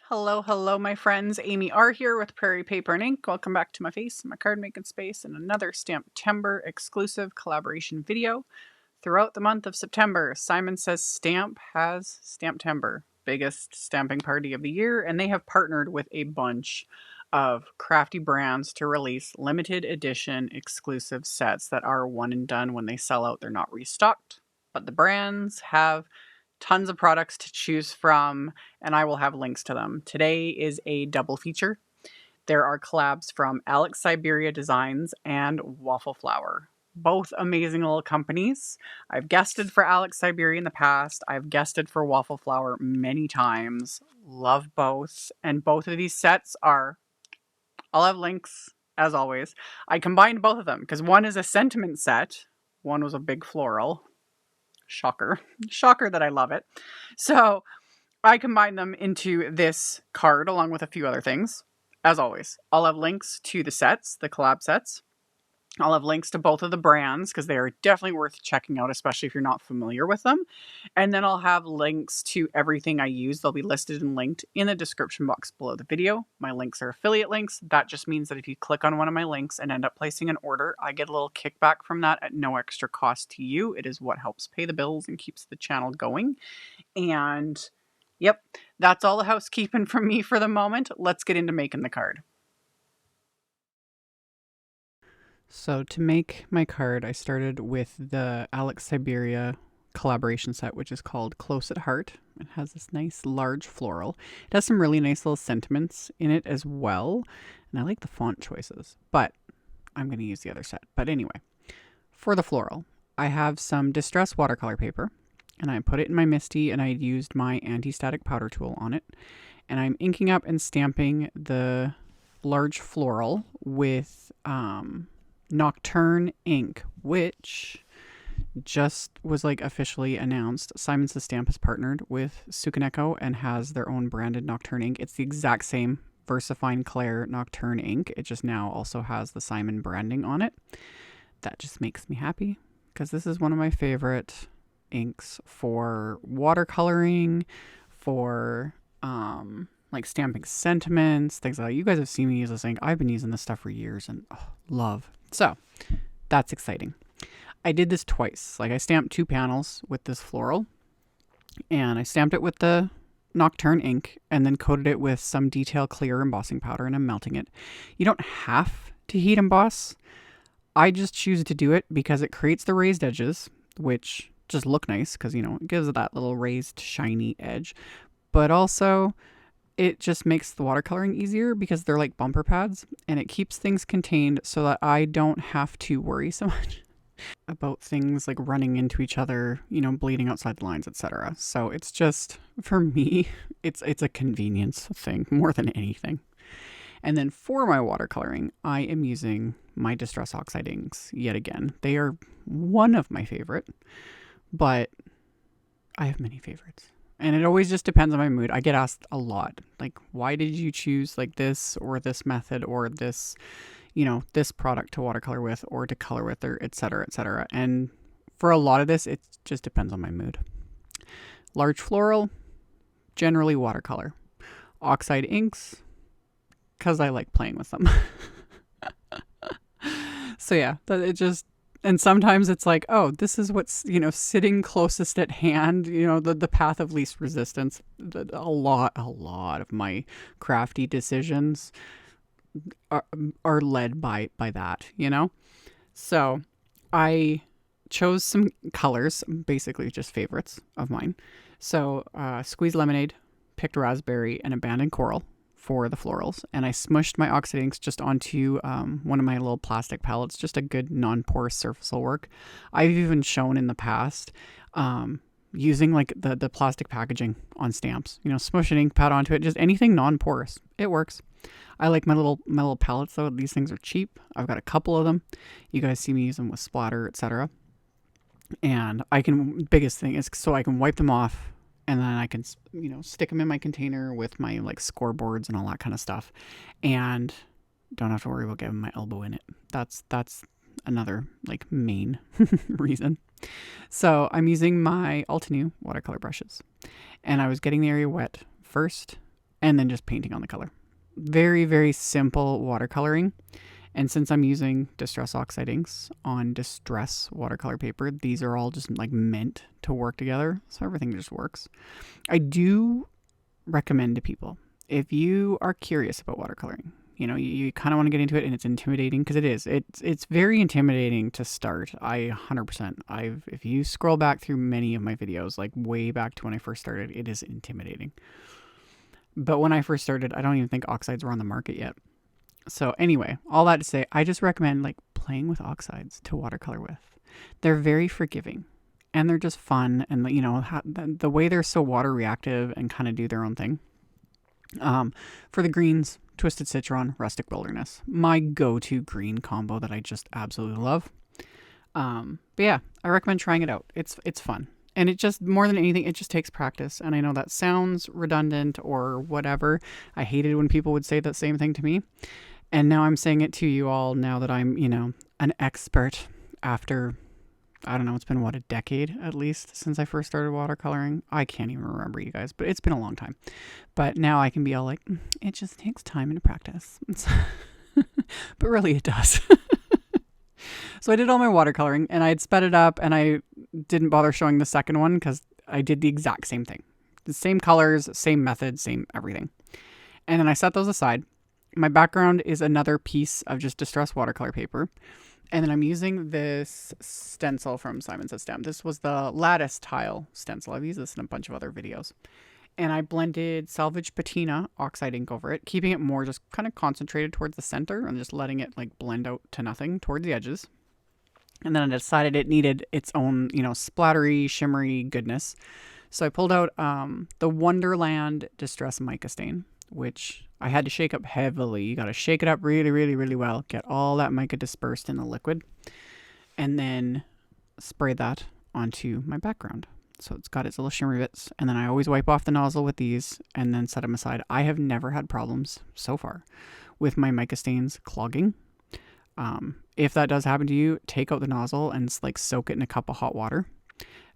Hello, hello, my friends. AmyR here with Prairie Paper and Ink. Welcome back to my face, my card making space, and another STAMPtember exclusive collaboration video. Throughout the month of September, Simon Says Stamp has STAMPtember, biggest stamping party of the year, and they have partnered with a bunch of crafty brands to release limited edition exclusive sets that are one and done. When they sell out, they're not restocked, but the brands have tons of products to choose from, and I will have links to them. Today is a double feature. There are collabs from Syberia Designs and Waffle Flower. Both amazing little companies. I've guested for Syberia in the past. I've guested for Waffle Flower many times. Love both. And both of these sets are, I'll have links as always. I combined both of them because one is a sentiment set. One was a big floral. Shocker. Shocker that I love it. So I combined them into this card along with a few other things. As always, I'll have links to the sets, the collab sets. I'll have links to both of the brands because they are definitely worth checking out, especially if you're not familiar with them. And then I'll have links to everything I use. They'll be listed and linked in the description box below the video. My links are affiliate links. That just means that if you click on one of my links and end up placing an order, I get a little kickback from that at no extra cost to you. It is what helps pay the bills and keeps the channel going. And yep, that's all the housekeeping from me for the moment. Let's get into making the card. So to make my card, I started with the Syberia collaboration set, which is called Close at Heart. It has this nice large floral. It has some really nice little sentiments in it as well. And I like the font choices, but I'm going to use the other set. But anyway, for the floral, I have some distress watercolor paper, and I put it in my MISTI, and I used my anti-static powder tool on it. And I'm inking up and stamping the large floral with Nocturne ink, which just was like officially announced. Simon Says Stamp has partnered with Sukaneko and has their own branded Nocturne ink. It's the exact same VersaFine Clair Nocturne ink. It just now also has the Simon branding on it. That just makes me happy because this is one of my favorite inks for watercoloring, for like stamping sentiments, things like that. You guys have seen me use this ink. I've been using this stuff for years and love. So that's exciting. I did this twice. Like I stamped 2 panels with this floral, and I stamped it with the Nocturne ink and then coated it with some detail clear embossing powder, and I'm melting it. You don't have to heat emboss. I just choose to do it because it creates the raised edges, which just look nice because, you know, it gives it that little raised shiny edge. But also it just makes the watercoloring easier because they're like bumper pads, and it keeps things contained so that I don't have to worry so much about things like running into each other, you know, bleeding outside the lines, etc. So it's just, for me, it's a convenience thing more than anything. And then for my watercoloring, I am using my Distress Oxide inks yet again. They are one of my favorite, but I have many favorites. And it always just depends on my mood. I get asked a lot, like, why did you choose like this or this method or this, you know, this product to watercolor with or to color with, or et cetera, et cetera. And for a lot of this, it just depends on my mood. Large floral, generally watercolor. Oxide inks, because I like playing with them. So yeah, it just... And sometimes it's like, oh, this is what's, you know, sitting closest at hand, you know, the path of least resistance. A lot of my crafty decisions are led by that, you know? So I chose some colors, basically just favorites of mine. So Squeeze Lemonade, picked Raspberry, and Abandoned Coral for the florals, and I smushed my Oxide inks just onto one of my little plastic palettes, just a good non-porous surface will work. I've even shown in the past using like the plastic packaging on stamps, you know, smush an ink pad onto it, just anything non-porous. It works. I like my little palettes though. These things are cheap. I've got a couple of them. You guys see me use them with splatter, etc. And biggest thing is so I can wipe them off, and then I can, you know, stick them in my container with my like scoreboards and all that kind of stuff, and don't have to worry about getting my elbow in it. That's another like main reason. So I'm using my Altenew watercolor brushes, and I was getting the area wet first, and then just painting on the color. Very, very simple watercoloring. And since I'm using Distress Oxide inks on Distress watercolor paper, these are all just like meant to work together. So everything just works. I do recommend to people, if you are curious about watercoloring, you kind of want to get into it, and it's intimidating, because it is. It's very intimidating to start. 100%. If you scroll back through many of my videos, like way back to when I first started, it is intimidating. But when I first started, I don't even think oxides were on the market yet. So anyway, all that to say, I just recommend like playing with oxides to watercolor with. They're very forgiving, and they're just fun, and the way they're so water reactive and kind of do their own thing. For the greens, Twisted Citron, Rustic Wilderness, my go-to green combo that I just absolutely love. But yeah, I recommend trying it out. It's fun. And it just, more than anything, it just takes practice. And I know that sounds redundant or whatever. I hated when people would say that same thing to me. And now I'm saying it to you all now that I'm, an expert after, I don't know, it's been a decade at least since I first started watercoloring. I can't even remember, you guys, but it's been a long time. But now I can be all like, it just takes time and practice. But really it does. So I did all my watercoloring, and I had sped it up, and I didn't bother showing the second one because I did the exact same thing. The same colors, same method, same everything. And then I set those aside. My background is another piece of just distressed watercolor paper. And then I'm using this stencil from SSS Set. This was the Lattice tile stencil. I've used this in a bunch of other videos. And I blended Salvage Patina Oxide ink over it, keeping it more just kind of concentrated towards the center and just letting it like blend out to nothing towards the edges. And then I decided it needed its own, splattery, shimmery goodness. So I pulled out the Wonderland Distress Mica Stain, which I had to shake up heavily. You got to shake it up really, really, really well. Get all that mica dispersed in the liquid. And then spray that onto my background. So it's got its little shimmery bits. And then I always wipe off the nozzle with these and then set them aside. I have never had problems so far with my mica stains clogging. If that does happen to you, take out the nozzle and like soak it in a cup of hot water.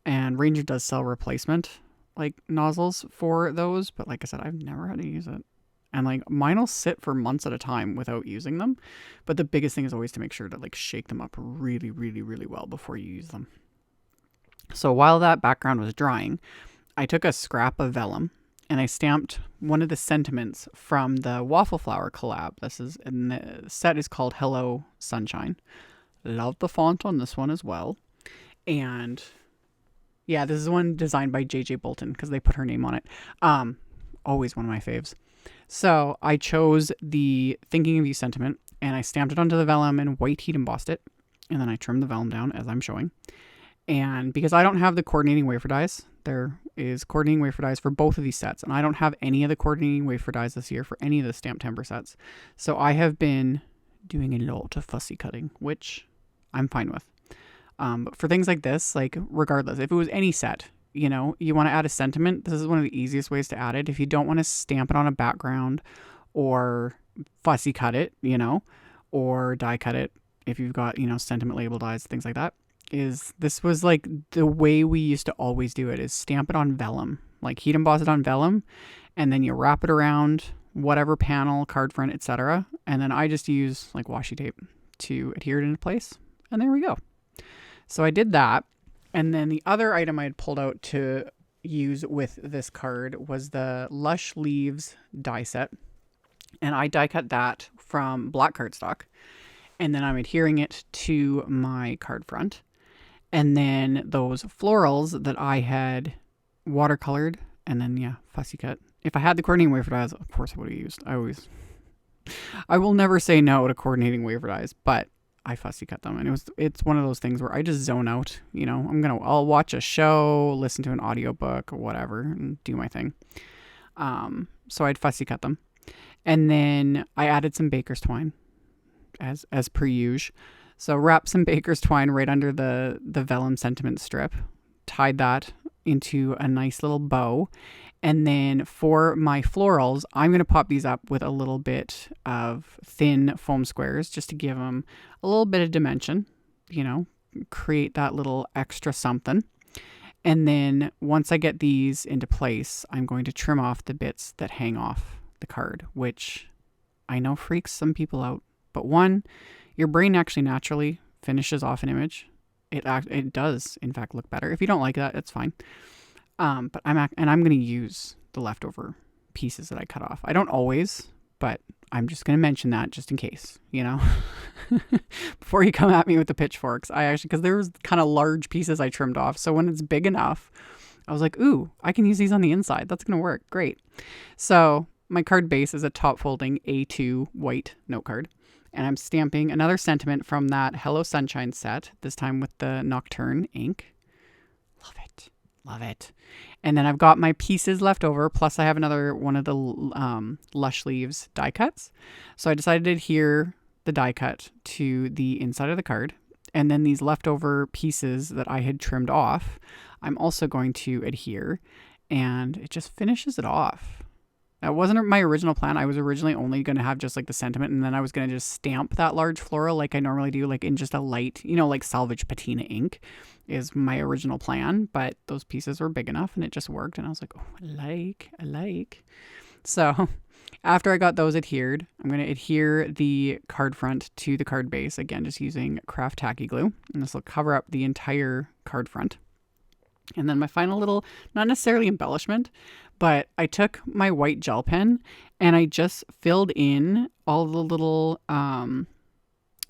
And Ranger does sell replacement like nozzles for those, but like I said, I've never had to use it. And like mine will sit for months at a time without using them. But the biggest thing is always to make sure to like shake them up really, really, really well before you use them. So while that background was drying, I took a scrap of vellum and I stamped one of the sentiments from the Waffle Flower collab. And the set is called Hello Sunshine. Love the font on this one as well. And yeah, this is one designed by JJ Bolton because they put her name on it. Always one of my faves. So I chose the Thinking of You sentiment and I stamped it onto the vellum and white heat embossed it. And then I trimmed the vellum down as I'm showing. And because I don't have the coordinating wafer dies, there is coordinating wafer dies for both of these sets. And I don't have any of the coordinating wafer dies this year for any of the STAMPtember sets. So I have been doing a lot of fussy cutting, which I'm fine with. But for things like this, like regardless, if it was any set, you want to add a sentiment, this is one of the easiest ways to add it. If you don't want to stamp it on a background or fussy cut it, or die cut it, if you've got, sentiment label dies, things like that, this was like the way we used to always do it, is stamp it on vellum, like heat emboss it on vellum, and then you wrap it around whatever panel, card front, etc. And then I just use like washi tape to adhere it into place. And there we go. So I did that. And then the other item I had pulled out to use with this card was the Lush Leaves die set. And I die cut that from black cardstock. And then I'm adhering it to my card front. And then those florals that I had watercolored and then, fussy cut. If I had the coordinating wafer dies, of course I would have used. I will never say no to coordinating wafer dies, but I fussy cut them. And it's one of those things where I just zone out, I'll watch a show, listen to an audiobook or whatever and do my thing. So I'd fussy cut them. And then I added some baker's twine as per usual. So wrap some baker's twine right under the vellum sentiment strip, tied that into a nice little bow. And then for my florals, I'm going to pop these up with a little bit of thin foam squares just to give them a little bit of dimension, create that little extra something. And then once I get these into place, I'm going to trim off the bits that hang off the card, which I know freaks some people out. But one, your brain actually naturally finishes off an image. It does, in fact, look better. If you don't like that, it's fine. But I'm going to use the leftover pieces that I cut off. I don't always, but I'm just going to mention that just in case, you know, before you come at me with the pitchforks. Because there was kind of large pieces I trimmed off. So when it's big enough, I was like, ooh, I can use these on the inside. That's going to work. Great. So my card base is a top folding A2 white note card. And I'm stamping another sentiment from that Hello Sunshine set, this time with the Nocturne ink. Love it. Love it. And then I've got my pieces left over, plus I have another one of the Lush Leaves die cuts. So I decided to adhere the die cut to the inside of the card. And then these leftover pieces that I had trimmed off, I'm also going to adhere, and it just finishes it off. That wasn't my original plan. I was originally only going to have just like the sentiment, and then I was going to just stamp that large floral like I normally do, like in just a light, you know, like salvage patina ink is my original plan. But those pieces were big enough and it just worked. And I was like, oh, I like. So after I got those adhered, I'm going to adhere the card front to the card base. Again, just using craft tacky glue. And this will cover up the entire card front. And then my final little, not necessarily embellishment, but I took my white gel pen and I just filled in all the little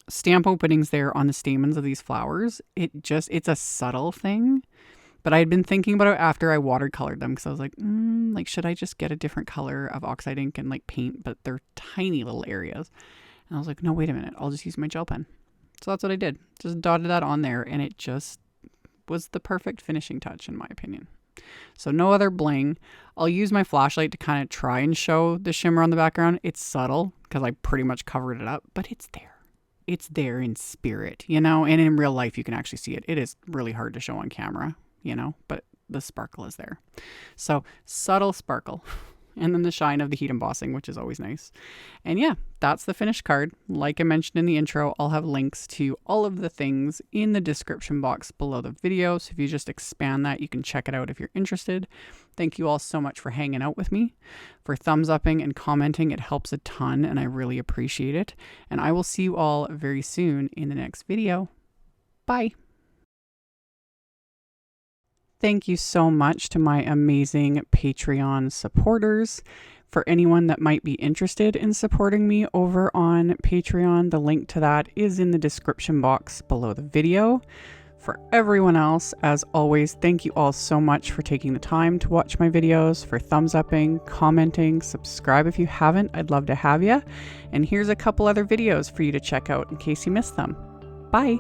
stamp openings there on the stamens of these flowers. It's a subtle thing, but I had been thinking about it after I watercolored them because I was like, should I just get a different color of Oxide ink and like paint, but they're tiny little areas. And I was like, no, wait a minute, I'll just use my gel pen. So that's what I did. Just dotted that on there, and it just was the perfect finishing touch in my opinion. So no other bling. I'll use my flashlight to kind of try and show the shimmer on the background. It's subtle because I pretty much covered it up, but it's there. It's there in spirit, you know, and in real life you can actually see it. It is really hard to show on camera, you know, but the sparkle is there. So subtle sparkle. And then the shine of the heat embossing, which is always nice. And yeah, that's the finished card. Like I mentioned in the intro, I'll have links to all of the things in the description box below the video. So if you just expand that, you can check it out if you're interested. Thank you all so much for hanging out with me, for thumbs upping and commenting. It helps a ton and I really appreciate it. And I will see you all very soon in the next video. Bye. Thank you so much to my amazing Patreon supporters. For anyone that might be interested in supporting me over on Patreon, the link to that is in the description box below the video. For everyone else, as always, thank you all so much for taking the time to watch my videos, for thumbs upping, commenting, subscribe if you haven't. I'd love to have you. And here's a couple other videos for you to check out in case you missed them. Bye.